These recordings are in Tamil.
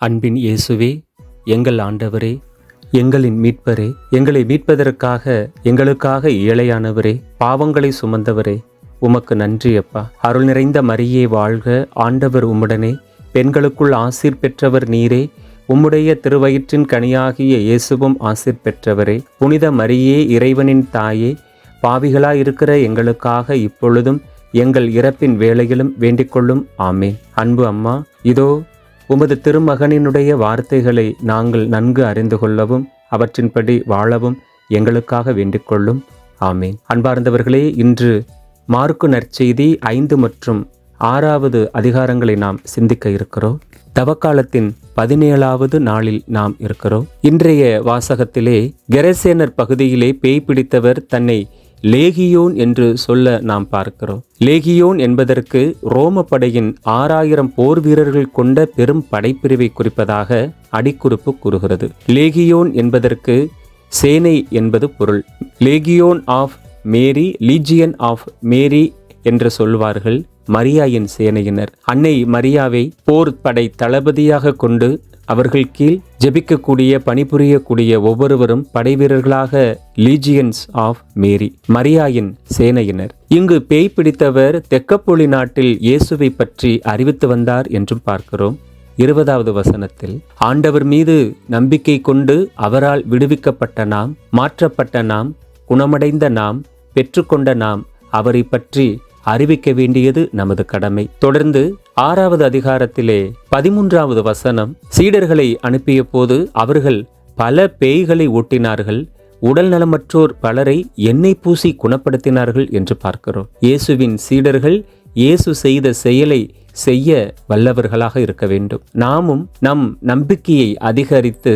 அன்பின் இயேசுவே, எங்கள் ஆண்டவரே, எங்களின் மீட்பரே, எங்களை மீட்பதற்காக எங்களுக்காக ஏழையானவரே, பாவங்களை சுமந்தவரே, உமக்கு நன்றி அப்பா. அருள் நிறைந்த மரியே வாழ்க, ஆண்டவர் உம்முடனே, பெண்களுக்குள் ஆசீர் பெற்றவர் நீரே, உம்முடைய திருவயிற்றின் கனியாகிய இயேசுவும் ஆசீர் பெற்றவரே. புனித மரியே, இறைவனின் தாயே, பாவிகளாயிருக்கிற எங்களுக்காக இப்பொழுதும் எங்கள் இறப்பின் வேளையிலும் வேண்டிக்கொள்ளும். ஆமேன். அன்பு அம்மா, இதோ உமது திருமகனினுடைய வார்த்தைகளை நாங்கள் நன்கு அறிந்து கொள்ளவும் அவற்றின்படி வாழவும் எங்களுக்காக வேண்டிக்கொள்ளும். ஆமேன். அன்பார்ந்தவர்களே, இன்று மார்க்கு நற்செய்தி 5 மற்றும் 6 அதிகாரங்களை நாம் சிந்திக்க இருக்கிறோம். தவக்காலத்தின் 17வது நாளில் நாம் இருக்கிறோம். இன்றைய வாசகத்திலே கெரசேனர் பகுதியிலே பேய் பிடித்தவர் தன்னை லேகியோன் என்று சொல்ல நாம் பார்க்கிறோம். லேகியோன் என்பதற்கு ரோம படையின் 6000 போர் வீரர்கள் கொண்ட பெரும் படைப்பிரிவை குறிப்பதாக அடிக்குறிப்பு கூறுகிறது. லேகியோன் என்பதற்கு சேனை என்பது பொருள். Legion of Mary, legion of Mary என்று சொல்வார்கள் மரியாயின் சேனையினர். அன்னை மரியாவை போர் படை தளபதியாக கொண்டு அவர்கள் கீழ் ஜெபிக்கக்கூடிய பணிபுரியக்கூடிய ஒவ்வொருவரும் படைவீரர்களாக லீஜியன்ஸ் ஆஃப் மேரி, மரியாயின் சேனையினர். இங்கு பேய் பிடித்தவர் தெக்கப்பொலி நாட்டில் இயேசுவை பற்றி அறிவித்து வந்தார் என்றும் பார்க்கிறோம். 20வது வசனத்தில், ஆண்டவர் மீது நம்பிக்கை கொண்டு அவரால் விடுவிக்கப்பட்ட நாம், மாற்றப்பட்ட நாம், குணமடைந்த நாம், பெற்றுக்கொண்ட நாம் அவரை பற்றி அறிவிக்க வேண்டியது நமது கடமை. தொடர்ந்து 6வது அதிகாரத்திலே 13வது வசனம், சீடர்களை அனுப்பிய போது அவர்கள் பல பேய்களை ஓட்டினார்கள், உடல் நலமற்றோர் பலரை எண்ணெய் பூசி குணப்படுத்தினார்கள் என்று பார்க்கிறோம். இயேசுவின் சீடர்கள் இயேசு செய்த செயலை செய்ய வல்லவர்களாக இருக்க வேண்டும். நாமும் நம் நம்பிக்கையை அதிகரித்து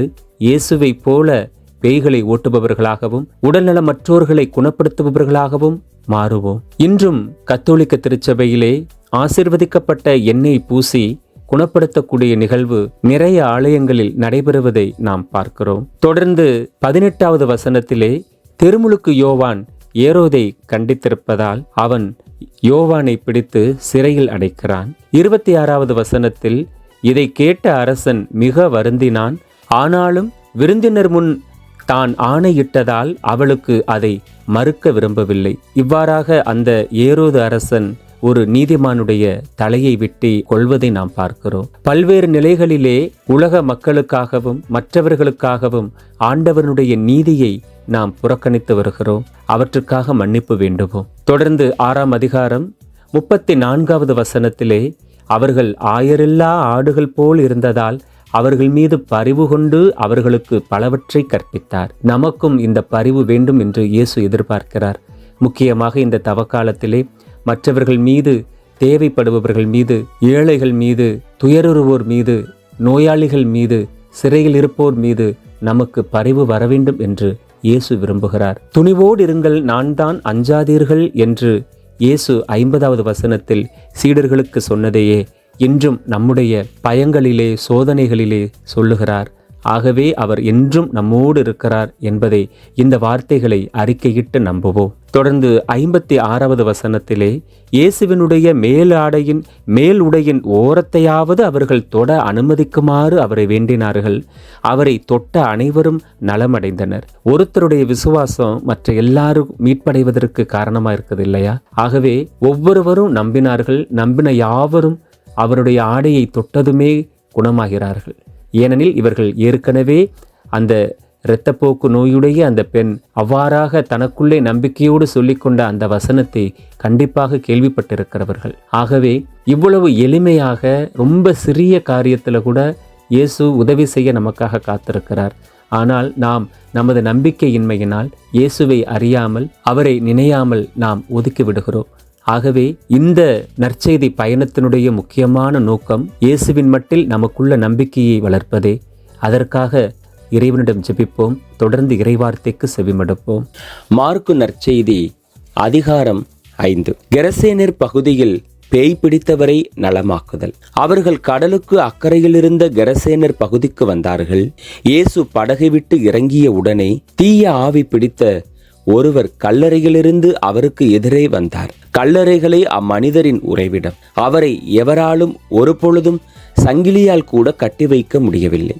இயேசுவை போல பேய்களை ஓட்டுபவர்களாகவும் உடல்நலமற்றோர்களை குணப்படுத்துபவர்களாகவும் மாறுவோம். இன்றும் கத்தோலிக்க திருச்சபையிலே ஆசீர்வதிக்கப்பட்ட எண்ணெய் பூசி குணப்படுத்தக்கூடிய நிகழ்வு நிறைய ஆலயங்களில் நடைபெறுவதை நாம் பார்க்கிறோம். தொடர்ந்து 18வது வசனத்திலே, திருமுழுக்கு யோவான் ஏரோதை கண்டித்திருப்பதால் அவன் யோவானை பிடித்து சிறையில் அடைக்கிறான். 26வது வசனத்தில், இதை கேட்ட அரசன் மிக வருந்தினான், ஆனாலும் விருந்தினர் முன் தான் ஆணையிட்டதால் அவளுக்கு அதை மறுக்க விரும்பவில்லை. இவ்வாறாக அந்த ஏரோது அரசன் ஒரு நீதிமானுடைய தலையை வெட்டி கொள்வதை நாம் பார்க்கிறோம். பல்வேறு நிலைகளிலே உலக மக்களுக்காகவும் மற்றவர்களுக்காகவும் ஆண்டவனுடைய நீதியை நாம் புறக்கணித்து வருகிறோம். அவற்றுக்காக மன்னிப்பு வேண்டுவோம். தொடர்ந்து 6ஆம் அதிகாரம் 34வது வசனத்திலே, அவர்கள் ஆயரில்லா ஆடுகள் போல் இருந்ததால் அவர்கள் மீது பரிவு கொண்டு அவர்களுக்கு பலவற்றை கற்பித்தார். நமக்கும் இந்த பரிவு வேண்டும் என்று இயேசு எதிர்பார்க்கிறார். முக்கியமாக இந்த தவக்காலத்திலே மற்றவர்கள் மீது, தேவைப்படுபவர்கள் மீது, ஏழைகள் மீது, துயருறுவோர் மீது, நோயாளிகள் மீது, சிறையில் இருப்போர் மீது நமக்கு பரிவு வர வேண்டும் என்று இயேசு விரும்புகிறார். துணிவோடு இருங்கள், நான் தான், அஞ்சாதீர்கள் என்று இயேசு 50வது வசனத்தில் சீடர்களுக்கு சொன்னதையே இன்றும் நம்முடைய பயங்களிலே, சோதனைகளிலே சொல்லுகிறார். ஆகவே அவர் என்றும் நம்மோடு இருக்கிறார் என்பதை, இந்த வார்த்தைகளை அறிக்கையிட்டு நம்புவோம். தொடர்ந்து 56வது வசனத்திலே, இயேசுவினுடைய மேல் உடையின் ஓரத்தையாவது அவர்கள் தொட அனுமதிக்குமாறு அவரை வேண்டினார்கள். அவரை தொட்ட அனைவரும் நலமடைந்தனர். ஒருத்தருடைய விசுவாசம் மற்ற எல்லாரும் மீட்படைவதற்கு காரணமாக இருக்குது இல்லையா? ஆகவே ஒவ்வொருவரும் நம்பினார்கள். நம்பின யாவரும் அவருடைய ஆடையை தொட்டதுமே குணமாகிறார்கள். ஏனெனில் இவர்கள் ஏற்கனவே அந்த இரத்தப்போக்கு நோயுடைய அந்த பெண் அவ்வாறாக தனக்குள்ளே நம்பிக்கையோடு சொல்லிக்கொண்ட அந்த வசனத்தை கண்டிப்பாக கேள்விப்பட்டிருக்கிறவர்கள். ஆகவே இவ்வளவு எளிமையாக ரொம்ப சிறிய காரியத்தில் கூட இயேசு உதவி செய்ய நமக்காக காத்திருக்கிறார். ஆனால் நாம் நமது நம்பிக்கையின்மையினால் இயேசுவை அறியாமல், அவரை நினையாமல் நாம் ஒதுக்கி விடுகிறோம். ஆகவே இந்த நற்செய்தி பயணத்தினுடைய முக்கியமான நோக்கம் இயேசுவின் மட்டில் நமக்குள்ள நம்பிக்கையை வளர்ப்பதே. அதற்காக இறைவனிடம் ஜெபிப்போம். தொடர்ந்து இறைவார்த்தைக்கு செவிமடுப்போம். மார்க்கு நற்செய்தி அதிகாரம் 5. கெரசேனர் பகுதியில் பேய் பிடித்தவரை நலமாக்குதல். அவர்கள் கடலுக்கு அக்கறையில் இருந்த கெரசேனர் பகுதிக்கு வந்தார்கள். இயேசு படகை விட்டு இறங்கிய உடனே தீய ஆவி பிடித்த ஒருவர் கல்லறையிலிருந்து அவருக்கு எதிரே வந்தார். கல்லறைகளே அம்மனிதரின் உறைவிடம். அவரை எவராலும் ஒரு பொழுதும் சங்கிலியால் கூட கட்டி வைக்க முடியவில்லை.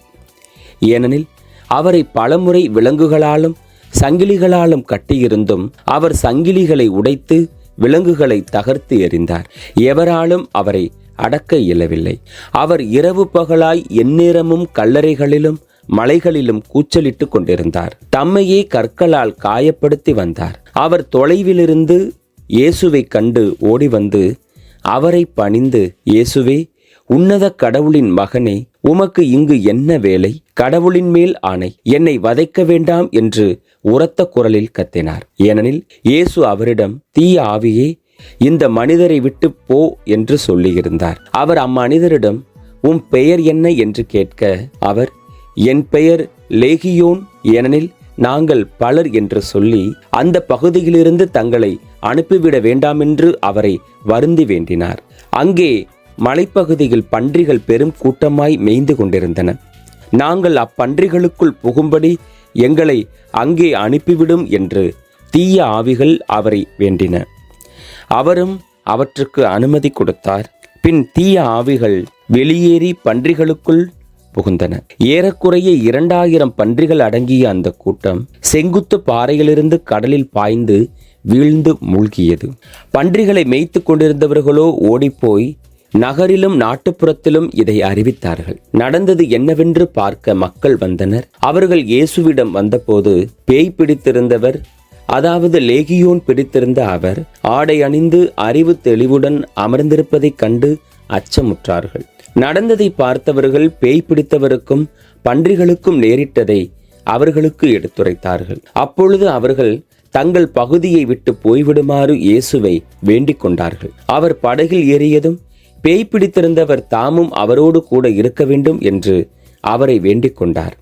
ஏனெனில் அவரை பலமுறை விலங்குகளாலும் சங்கிலிகளாலும் கட்டியிருந்தும் அவர் சங்கிலிகளை உடைத்து விலங்குகளை தகர்த்து எறிந்தார். எவராலும் அவரை அடக்க இயலவில்லை. அவர் இரவு பகலாய் எந்நேரமும் கல்லறைகளிலும் மலைகளிலும் கூச்சலிட்டு கொண்டிருந்தார். தம்மையே கற்களால் காயப்படுத்தி வந்தார். அவர் தொலைவிலிருந்து இயேசுவை கண்டு ஓடி வந்து அவரை பணிந்து, இயேசுவே, உன்னத கடவுளின் மகனே, உமக்கு இங்கு என்ன வேலை? கடவுளின் மேல் ஆணை, என்னை வதைக்க வேண்டாம் என்று உரத்த குரலில் கத்தினார். ஏனெனில் இயேசு அவரிடம், தீய ஆவியே, இந்த மனிதரை விட்டு போ என்று சொல்லியிருந்தார். அவர் அம்மனிதரிடம், உம் பெயர் என்ன என்று கேட்க, அவர், என் பெயர் லேகியோன், ஏனெனில் நாங்கள் பலர் என்று சொல்லி அந்த பகுதியிலிருந்து தங்களை அனுப்பிவிட வேண்டாமென்று அவரை வருந்தி வேண்டினார். அங்கே மலைப்பகுதியில் பன்றிகள் பெரும் கூட்டமாய் மேய்ந்து கொண்டிருந்தன. நாங்கள் அப்பன்றிகளுக்குள் புகும்படி எங்களை அங்கே அனுப்பிவிடும் என்று தீய ஆவிகள் அவரை வேண்டின. அவரும் அவற்றுக்கு அனுமதி கொடுத்தார். பின் தீய ஆவிகள் வெளியேறி பன்றிகளுக்குள் புகுந்தன. ஏறக்குறைய 2000 பன்றிகள் அடங்கிய அந்த கூட்டம் செங்குத்து பாறையிலிருந்து கடலில் பாய்ந்து வீழ்ந்து மூழ்கியது. பன்றிகளை மேய்த்து கொண்டிருந்தவர்களோ ஓடிப்போய் நகரிலும் நாட்டுப்புறத்திலும் இதை அறிவித்தார்கள். நடந்தது என்னவென்று பார்க்க மக்கள் வந்தனர். அவர்கள் இயேசுவிடம் வந்தபோது பேய் பிடித்திருந்தவர், அதாவது லேகியோன் பிடித்திருந்த அவர், ஆடை அணிந்து அறிவு தெளிவுடன் அமர்ந்திருப்பதைக் கண்டு அச்சமுற்றார்கள். நடந்ததை பார்த்தவர்கள் பேய் பிடித்தவருக்கும் பன்றிகளுக்கும் நேரிட்டதை அவர்களுக்கு எடுத்துரைத்தார்கள். அப்பொழுது அவர்கள் தங்கள் பகுதியை விட்டு போய்விடுமாறு இயேசுவை வேண்டிக் கொண்டார்கள். அவர் படகில் ஏறியதும் பேய் பிடித்திருந்தவர் தாமும் அவரோடு கூட இருக்க வேண்டும் என்று அவரை வேண்டிக் கொண்டார்.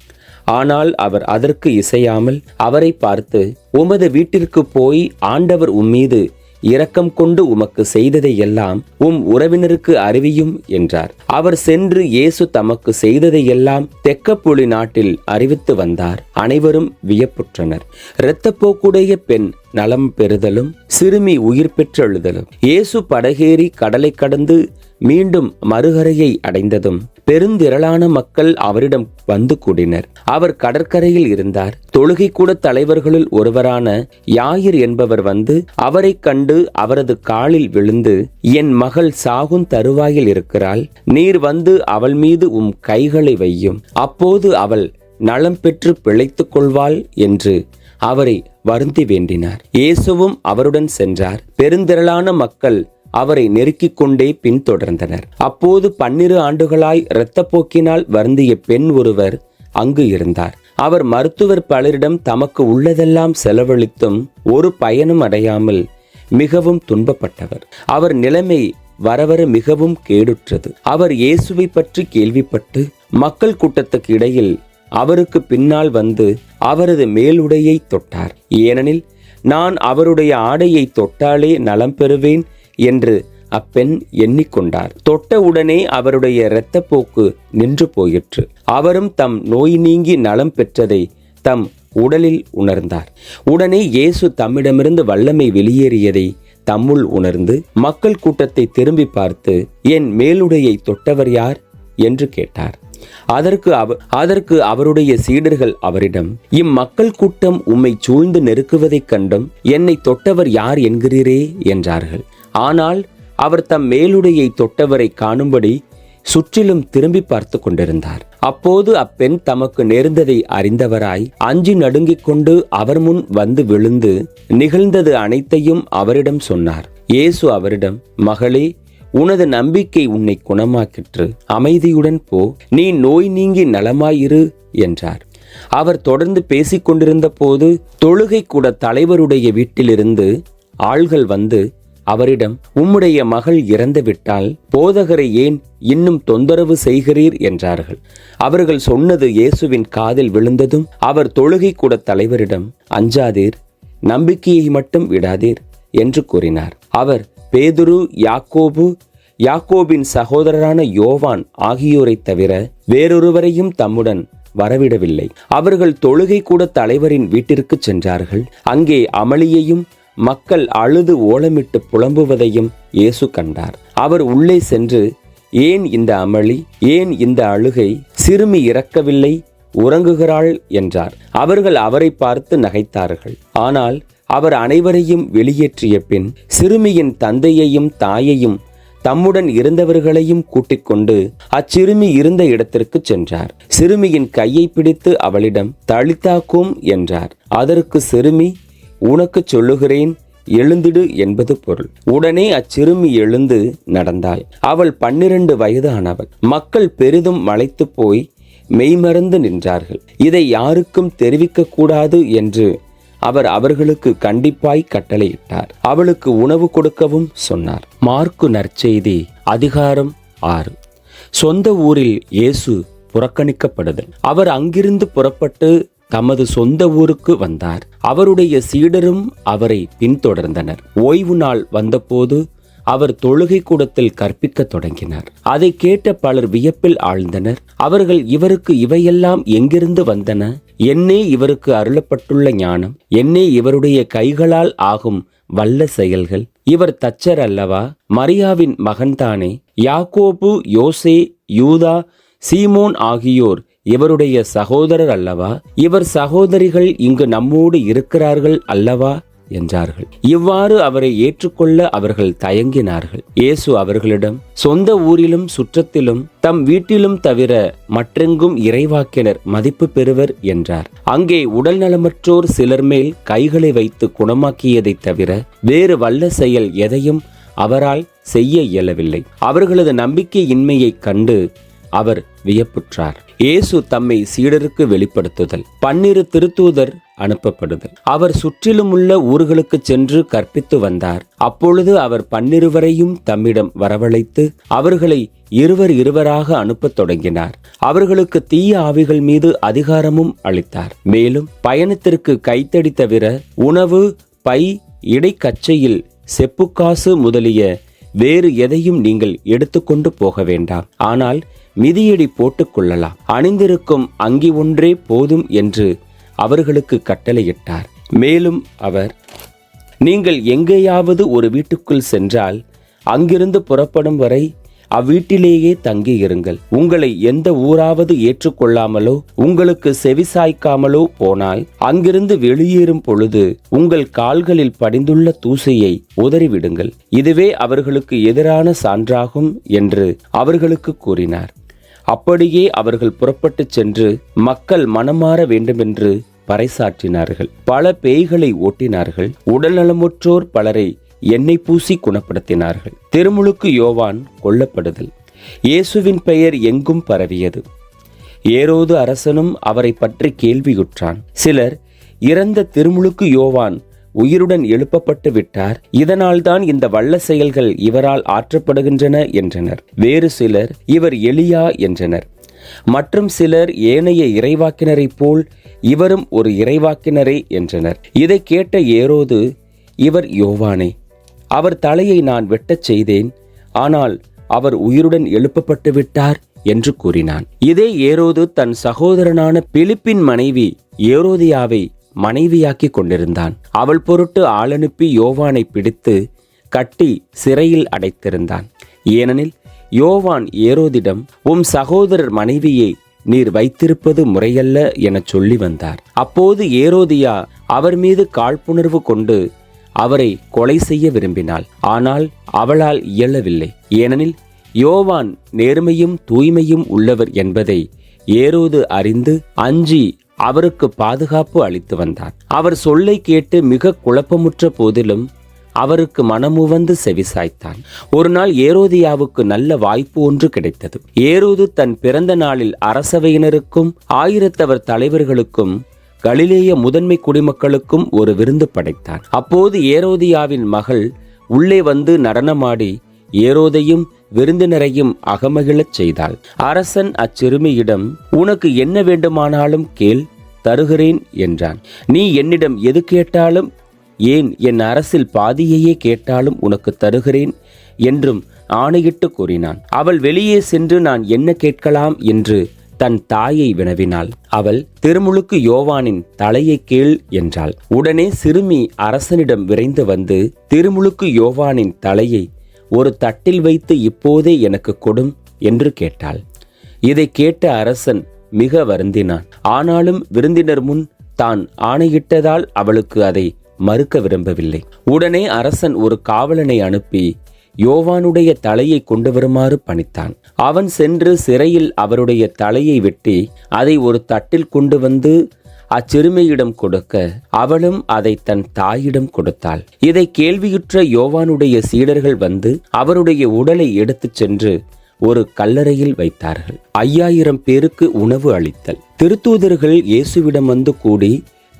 ஆனால் அவர் அதற்கு இசையாமல் அவரை பார்த்து, உமது வீட்டிற்கு போய் ஆண்டவர் உம்மீது இரக்கம் கொண்டு உமக்கு செய்ததை எல்லாம் உம் உறவினருக்கு அறிவியும் என்றார். அவர் சென்று இயேசு தமக்கு செய்ததை எல்லாம் தெக்கப்பொலி நாட்டில் அறிவித்து வந்தார். அனைவரும் வியப்புற்றனர். இரத்தப்போக்குடைய பெண் நலம் பெறுதலும் சிறுமி உயிர் பெற்றெழுதலும். இயேசு படகேறி கடலை கடந்து மீண்டும் மறுகரையை அடைந்ததும் பெருந்திரளான மக்கள் அவரிடம் வந்து கூடினர். அவர் கடற்கரையில் இருந்தார். தொழுகை கூட தலைவர்களுள் ஒருவரான யாயிர் என்பவர் வந்து அவரை கண்டு அவரது காலில் விழுந்து, என் மகள் சாகும் தருவாயில் இருக்கிறாள், நீர் வந்து அவள் மீது உம் கைகளை வையும், அப்போது அவள் நலம் பெற்று பிழைத்துக் கொள்வாள் என்று அவரை வருந்தி வேண்டினார். இயேசுவும் அவருடன் சென்றார். பெருந்திரளான மக்கள் அவரை நெருக்கிக் கொண்டே பின்தொடர்ந்தனர். அப்போது 12 ஆண்டுகளாய் இரத்தப்போக்கினால் வருந்திய பெண் ஒருவர் அங்கு இருந்தார். அவர் மருத்துவர் பலரிடம் தமக்கு உள்ளதெல்லாம் செலவழித்தும் ஒரு பயனும் அடையாமல் மிகவும் துன்பப்பட்டவர். அவர் நிலைமை வரவர மிகவும் கேடுற்றது. அவர் இயேசுவை பற்றி கேள்விப்பட்டு மக்கள் கூட்டத்துக்கு இடையில் அவருக்கு பின்னால் வந்து அவரது மேலுடையை தொட்டார். ஏனெனில், நான் அவருடைய ஆடையை தொட்டாலே நலம் பெறுவேன் என்று அப்பெண் எண்ணிக்கொண்டார். தொட்ட உடனே அவருடைய இரத்தப்போக்கு நின்று போயிற்று. அவரும் தம் நோய் நீங்கி நலம் பெற்றதை தம் உடலில் உணர்ந்தார். உடனே இயேசு தம்மிடமிருந்து வல்லமை வெளியேறியதை தம்முள் உணர்ந்து மக்கள் கூட்டத்தை திரும்பி பார்த்து, என் மேலுடையை தொட்டவர் யார் என்று கேட்டார். அதற்கு அவருடைய சீடர்கள் அவரிடம், இம்மக்கள் கூட்டம் உம்மை சூழ்ந்து நெருக்குவதைக் கண்டும் என்னை தொட்டவர் யார் என்கிறீரே என்றார்கள். ஆனால் அவர் தம் மேலுடையை தொட்டவரை காணும்படி சுற்றிலும் திரும்பி பார்த்து கொண்டிருந்தார். அப்போது அப்பெண் தமக்கு நேர்ந்ததை அறிந்தவராய் அஞ்சி நடுங்கிக் கொண்டு அவர் முன் வந்து விழுந்து நிகழ்ந்தது அனைத்தையும் அவரிடம் சொன்னார். இயேசு அவரிடம், மகளே, உனது நம்பிக்கை உன்னை குணமாக்கிற்று, அமைதியுடன் போ, நீ நோய் நீங்கி நலமாயிரு என்றார். அவர் தொடர்ந்து பேசிக் கொண்டிருந்த போது தொழுகை கூட தலைவருடைய வீட்டிலிருந்து ஆள்கள் வந்து அவரிடம், உம்முடைய மகள் இறந்து விட்டால் போதகரை ஏன் இன்னும் தொந்தரவு செய்கிறீர் என்றார்கள். அவர்கள் சொன்னது இயேசுவின் காதில் விழுந்ததும் அவர் தொழுகை கூட தலைவரிடம், அஞ்சாதீர், நம்பிக்கையை மட்டும் விடாதீர் என்று கூறினார். அவர் பேதுரு, யாக்கோபு, யாக்கோபின் சகோதரரான யோவான் ஆகியோரை தவிர வேறொருவரையும் தம்முடன் வரவிடவில்லை. அவர்கள் தொழுகை கூட தலைவரின் வீட்டிற்கு சென்றார்கள். அங்கே அமளியையும் மக்கள் அழுது ஓலமிட்டு புலம்புவதையும் இயேசு கண்டார். அவர் உள்ளே சென்று, ஏன் இந்த அமளி, ஏன் இந்த அழுகை? சிறுமி இறக்கவில்லை, உறங்குகிறாள் என்றார். அவர்கள் அவரை பார்த்து நகைத்தார்கள். ஆனால் அவர் அனைவரையும் வெளியேற்றிய பின் சிறுமியின் தந்தையையும் தாயையும் தம்முடன் இருந்தவர்களையும் கூட்டிக் கொண்டு அச்சிறுமி இருந்த இடத்திற்கு சென்றார். சிறுமியின் கையை பிடித்து அவளிடம் தலித்தா கூம் என்றார். அதற்கு சிறுமி, உனக்கு சொல்லுகிறேன், எழுந்திடு என்பது பொருள். உடனே அச்சிறுமி எழுந்து நடந்தாள். அவள் 12 வயது ஆனவள். மக்கள் பெரிதும் மலைத்து போய் மெய்மறந்து நின்றார்கள். இதை யாருக்கும் தெரிவிக்க கூடாது என்று அவர் அவர்களுக்கு கண்டிப்பாய் கட்டளையிட்டார். அவளுக்கு உணவு கொடுக்கவும் சொன்னார். மார்க்கு நற்செய்தி அதிகாரம் 6. சொந்த ஊரில் இயேசு புறக்கணிக்கப்படுதல். அவர் அங்கிருந்து புறப்பட்டு தமது சொந்த ஊருக்கு வந்தார். அவருடைய சீடரும் அவரை பின்தொடர்ந்தனர். ஓய்வு நாள் வந்தபோது அவர் தொழுகை கூடத்தில் கற்பிக்க தொடங்கினார். அதை கேட்ட பலர் வியப்பில் ஆழ்ந்தனர். அவர்கள், இவருக்கு இவையெல்லாம் எங்கிருந்து வந்தன? என்னே இவருக்கு அருளப்பட்டுள்ள ஞானம்? என்னே இவருடைய கைகளால் ஆகும் வல்ல செயல்கள்? இவர் தச்சர் அல்லவா? மரியாவின் மகன்தானே? யாக்கோபு, யோசே, யூதா, சீமோன் ஆகியோர் இவருடைய சகோதரர் அல்லவா? இவர் சகோதரிகள் இங்கு நம்மோடு இருக்கிறார்கள் அல்லவா என்றார்கள். இவ்வாறு அவரை ஏற்றுக்கொள்ள அவர்கள் தயங்கினார்கள். இயேசு அவர்களிடம், சொந்த ஊரிலும் சுற்றத்திலும் தம் வீட்டிலும் தவிர மற்றெங்கும் இறைவாக்கினர் மதிப்பு பெறுவர் என்றார். அங்கே உடல் நலமற்றோர் சிலர் மேல் கைகளை வைத்து குணமாக்கியதை தவிர வேறு வல்ல செயல் எதையும் அவரால் செய்ய இயலவில்லை. அவர்களது நம்பிக்கையின்மையைக் கண்டு அவர் வியப்புற்றார். இயேசு தம்மை சீடருக்கு வெளிப்படுத்துதல். 12 திருத்தூதர் அனுப்பப்படுதல். அவர் சுற்றிலும் உள்ள ஊர்களுக்கு சென்று கற்பித்து வந்தார். அப்பொழுது அவர் 12 தம்மிடம் வரவழைத்து அவர்களை இருவராக அனுப்பத் தொடங்கினார். அவர்களுக்கு தீய ஆவிகள் மீது அதிகாரமும் அளித்தார். மேலும் பயணத்திற்கு கைத்தடி தவிர உணவு, பை, இடைக்கச்சையில் செப்புக்காசு முதலிய வேறு எதையும் நீங்கள் எடுத்துக்கொண்டு போக வேண்டாம். ஆனால் மிதியடி போட்டுக் கொள்ளலாம். அணிந்திருக்கும் அங்கி ஒன்றே போதும் என்று அவர்களுக்கு கட்டளையிட்டார். மேலும் அவர், நீங்கள் எங்கேயாவது ஒரு வீட்டுக்குள் சென்றால் அங்கிருந்து புறப்படும் வரை அவ்வீட்டிலேயே தங்கி இருங்கள். உங்களை எந்த ஊராவது ஏற்றுக்கொள்ளாமலோ உங்களுக்கு செவிசாய்க்காமலோ போனால் அங்கிருந்து வெளியேறும் பொழுது உங்கள் கால்களில் படிந்துள்ள தூசையை உதறிவிடுங்கள். இதுவே அவர்களுக்கு எதிரான சான்றாகும் என்று அவர்களுக்கு கூறினார். அப்படியே அவர்கள் புறப்பட்டு சென்று மக்கள் மனமாற வேண்டுமென்று பறைசாற்றினார்கள். பல பேய்களை ஓட்டினார்கள். உடல்நலமுற்றோர் பலரை எண்ணெய் பூசி குணப்படுத்தினார்கள். திருமுழுக்கு யோவான் கொல்லப்படுதல். இயேசுவின் பெயர் எங்கும் பரவியது. ஏரோது அரசனும் அவரை பற்றி கேள்வியுற்றான். சிலர், இறந்த திருமுழுக்கு யோவான் உயிருடன் எழுப்பப்பட்டு விட்டார், இதனால்தான் இந்த வல்ல செயல்கள் இவரால் ஆற்றப்படுகின்றன என்றனர். வேறு சிலர், இவர் எலியா என்றனர். மற்றும் சிலர், ஏனைய இறைவாக்கினரைப் போல் இவரும் ஒரு இறைவாக்கினரே என்றனர். இதை கேட்ட ஏரோது, இவர் யோவானே, அவர் தலையை நான் வெட்டச் செய்தேன், ஆனால் அவர் உயிருடன் எழுப்பப்பட்டு விட்டார் என்று கூறினான். இதே ஏரோது தன் சகோதரனான பிலிப்பின் மனைவி ஏரோதியாவை மனைவியாக்கி கொண்டிருந்தான். அவள் பொருட்டு ஆளனுப்பி யோவானை பிடித்து கட்டி சிறையில் அடைத்திருந்தான். ஏனெனில் யோவான் ஏரோதிடம், உம் சகோதரர் மனைவியை நீர் வைத்திருப்பது முறையல்ல என சொல்லி வந்தார். அப்போது ஏரோதியா அவர் மீது காழ்ப்புணர்வு கொண்டு அவரை கொலை செய்ய விரும்பினாள். ஆனால் அவளால் இயலவில்லை. ஏனெனில் யோவான் நேர்மையும் தூய்மையும் உள்ளவர் என்பதை ஏரோது அறிந்து அஞ்சி அவருக்கு பாதுகாப்பு அளித்து வந்தார். அவர் சொல்லை கேட்டு மிக குழப்பமுற்ற போதிலும் அவருக்கு மனமுவந்து செவிசாய்த்தான். ஒரு நாள் ஏரோதியாவுக்கு நல்ல வாய்ப்பு ஒன்று கிடைத்தது. ஏரோது தன் பிறந்த நாளில் அரசவையினருக்கும் 1000 தலைவர்களுக்கும் கலிலேய முதன்மை குடிமக்களுக்கும் ஒரு விருந்து படைத்தான். அப்போது ஏரோதியாவின் மகள் உள்ளே வந்து நடனமாடி ஏரோதையும் விருந்தினரையும் அகமகிழச் செய்தாள். அரசன் அச்சிறுமியிடம், உனக்கு என்ன வேண்டுமானாலும் கேள், தருகிறேன் என்றான். நீ என்னிடம் எது கேட்டாலும், ஏன் என் அரசில் பாதியையே கேட்டாலும் உனக்கு தருகிறேன் என்றும் ஆணையிட்டு கூறினான். அவள் வெளியே சென்று நான் என்ன கேட்கலாம் என்று தன் தாயை வினவினாள். அவள், திருமுழுக்கு யோவானின் தலையை கேள் என்றாள். உடனே சிறுமி அரசனிடம் விரைந்து வந்து, திருமுழுக்கு யோவானின் தலையை ஒரு தட்டில் வைத்து இப்போதே எனக்கு கொடும் என்று கேட்டாள். இதை கேட்ட அரசன் மிக வருந்தினான். ஆனாலும் விருந்தினர் முன் தான் ஆணையிட்டதால் அவளுக்கு அதை மறுக்க விரும்பவில்லை. உடனே அரசன் ஒரு காவலனை அனுப்பி யோவானுடைய தலையை கொண்டு வருமாறு பணித்தான். அவன் சென்று சிறையில் அவருடைய தலையை வெட்டி அதை ஒரு தட்டில் கொண்டு வந்து அச்சிறுமியிடம் கொடுக்க, அவளும் அதை தன் தாயிடம் கொடுத்தாள். இதை கேள்வியுற்ற யோவானுடைய சீடர்கள் வந்து அவருடைய உடலை எடுத்துச் சென்று ஒரு கல்லறையில் வைத்தார்கள். 5000 பேருக்கு உணவு அளித்தல். திருத்தூதர்கள் இயேசுவிடம் வந்து கூடி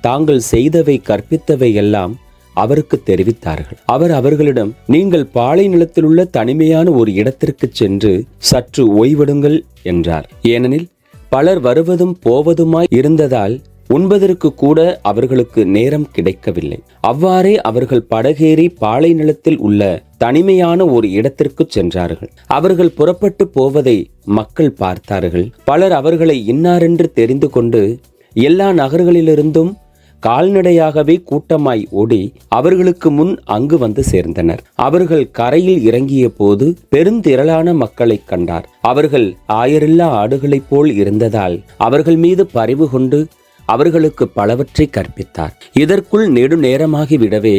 தாங்கள் செய்தவை கற்பித்தவை எல்லாம் அவருக்கு தெரிவித்தார்கள். அவர் அவர்களிடம், நீங்கள் பாலை நிலத்திலுள்ள தனிமையான ஒரு இடத்திற்கு சென்று சற்று ஓய்வெடுங்கள் என்றார். ஏனெனில் பலர் வருவதும் போவதுமாய் இருந்ததால் உண்பதற்கு கூட அவர்களுக்கு நேரம் கிடைக்கவில்லை. அவ்வாறே அவர்கள் படகேறி பாலை நிலத்தில் உள்ள தனிமையான ஒரு இடத்திற்கு சென்றார்கள். அவர்கள் புறப்பட்டு போவதை மக்கள் பார்த்தார்கள். பலர் அவர்களை இன்னாரென்று தெரிந்து கொண்டு எல்லா நகர்களிலிருந்தும் கால்நடையாகவே கூட்டமாய் ஓடி அவர்களுக்கு முன் அங்கு வந்து சேர்ந்தனர். அவர்கள் கரையில் இறங்கிய போது பெருந்திரளான மக்களை கண்டார். அவர்கள் ஆயரில்லா ஆடுகளைப் போல் இருந்ததால் அவர்கள் மீது பரிவு கொண்டு அவர்களுக்கு பலவற்றை கற்பித்தார். இதற்குள் நெடுநேரமாகிவிடவே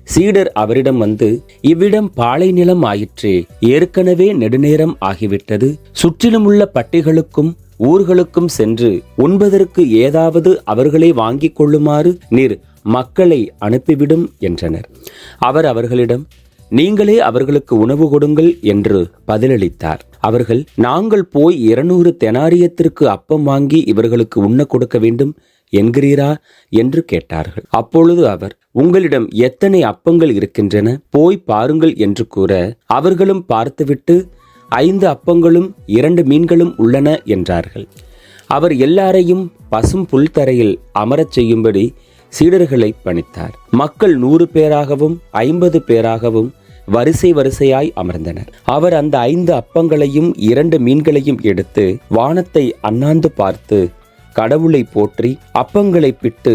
சீடர் அவரிடம் வந்து, இவ்விடம் பாலை நிலம் ஆயிற்றே, ஏற்கனவே நெடுநேரம் ஆகிவிட்டது. சுற்றிலுமுள்ள பட்டிகளுக்கும் ஊர்களுக்கும் சென்று உண்பதற்கு ஏதாவது அவர்களே வாங்கிக் கொள்ளுமாறு நீர் மக்களை அனுப்பிவிடும் என்றனர். அவர் அவர்களிடம், நீங்களே அவர்களுக்கு உணவு கொடுங்கள் என்று பதிலளித்தார். அவர்கள், நாங்கள் போய் 200 தெனாரியத்திற்கு அப்பம் வாங்கி இவர்களுக்கு உண்ண கொடுக்க வேண்டும் என்கிறீரா என்று கேட்டார்கள். அப்பொழுது அவர், உங்களிடம் எத்தனை அப்பங்கள் இருக்கின்றன, போய் பாருங்கள் என்று கூற, அவர்களும் பார்த்துவிட்டு 5 அப்பங்களும் 2 மீன்களும் உள்ளன என்றார்கள். அவர் எல்லாரையும் பசும் புல்தரையில் அமரச் செய்யும்படி சீடர்களை பணித்தார். மக்கள் 100 பேராகவும் 50 பேராகவும் வரிசை வரிசையாய் அமர்ந்தனர். அவர் அந்த 5 அப்பங்களையும் 2 மீன்களையும் எடுத்து வானத்தை அண்ணாந்து பார்த்து கடவுளை போற்றி அப்பங்களை பிட்டு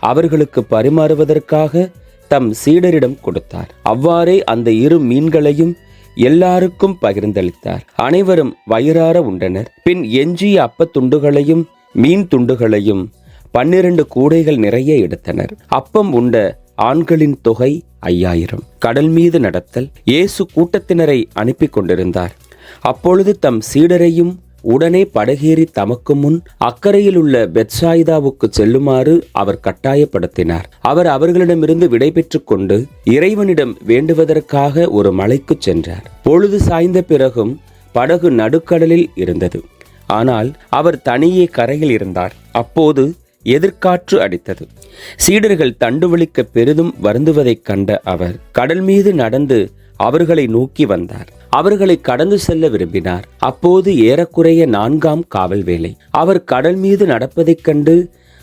அவர்களுக்கு பரிமாறுவதற்காக தம் சீடரிடம் கொடுத்தார். அவ்வாறே அந்த 2 மீன்களையும் எல்லாருக்கும் பகிர்ந்தளித்தார். அனைவரும் வயிறார உண்டனர். பின் எஞ்சிய அப்பத்துண்டுகளையும் மீன் துண்டுகளையும் 12 கூடைகள் நிறைய எடுத்தனர். அப்பம் உண்ட ஆண்களின் தொகை 5000. கடல் மீது நடத்தல். இயேசு கூட்டத்தினரை அனுப்பி கொண்டிருந்தார். அப்பொழுது தம் சீடரையும் உடனே படகேறி தமக்கு முன் அக்கறையில் உள்ள பெத்சாயிதாவுக்கு செல்லுமாறு அவர் கட்டாயப்படுத்தினார். அவர் அவர்களிடமிருந்து விடை பெற்றுக் கொண்டு இறைவனிடம் வேண்டுவதற்காக ஒரு மலைக்கு சென்றார். பொழுது சாய்ந்த பிறகும் படகு நடுக்கடலில் இருந்தது. ஆனால் அவர் தனியே கரையில் இருந்தார். அப்போது எதிர்காற்று அடித்தது. சீடர்கள் தண்டுவலிக்க பெரிதும் வருந்துவதைக் கண்ட அவர் கடல் மீது நடந்து அவர்களை நோக்கி வந்தார். அவர்களை கடந்து செல்ல விரும்பினார். அப்போது ஏறக்குறைய 4ஆம் காவல் வேளை. அவர் கடல் மீது நடப்பதைக் கண்டு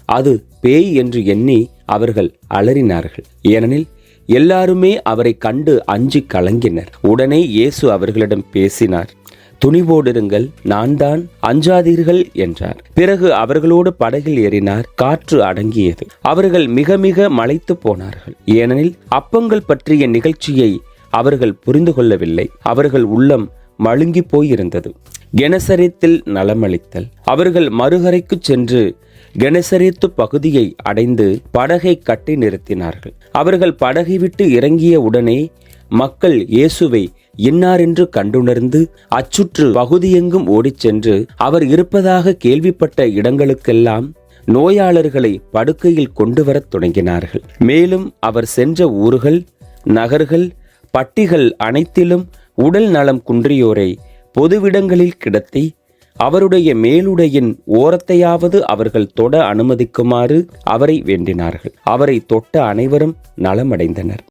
அது பேய் என்று எண்ணி அவர்கள் அலறினார்கள். ஏனெனில் எல்லாருமே அவரை கண்டு அஞ்சி கலங்கினர். உடனே இயேசு அவர்களிடம் பேசினார். துணிவோடிருங்கள், நான் தான், அஞ்சாதீர்கள் என்றார். பிறகு அவர்களோடு படகில் ஏறினார். காற்று அடங்கியது. அவர்கள் மிக மிக மலைத்து போனார்கள். ஏனெனில் அப்பங்கள் பற்றிய நிகழ்ச்சியை அவர்கள் புரிந்து கொள்ளவில்லை. அவர்கள் உள்ளம் மழுங்கி போயிருந்தது. கெனசரேத்தில் நலமளித்தல். அவர்கள் மறுகரைக்கு சென்று கெனசரேத்து பகுதியை அடைந்து படகை கட்டி நிறுத்தினார்கள். அவர்கள் படகை விட்டு இறங்கிய உடனே மக்கள் இயேசுவை இன்னாரென்று கண்டுணர்ந்து அச்சுற்று பகுதியெங்கும் ஓடிச் சென்று அவர் இருப்பதாக கேள்விப்பட்ட இடங்களுக்கெல்லாம் நோயாளர்களை படுக்கையில் கொண்டு வரத் தொடங்கினார்கள். மேலும் அவர் சென்ற ஊர்கள், நகர்கள், பட்டிகள் அனைத்திலும் உடல் நலம் குன்றியோரை பொதுவிடங்களில் கிடத்தி அவருடைய மேலுடையின் ஓரத்தையாவது அவர்கள் தொட அனுமதிக்குமாறு அவரை வேண்டினார்கள். அவரை தொட்ட அனைவரும் நலமடைந்தனர்.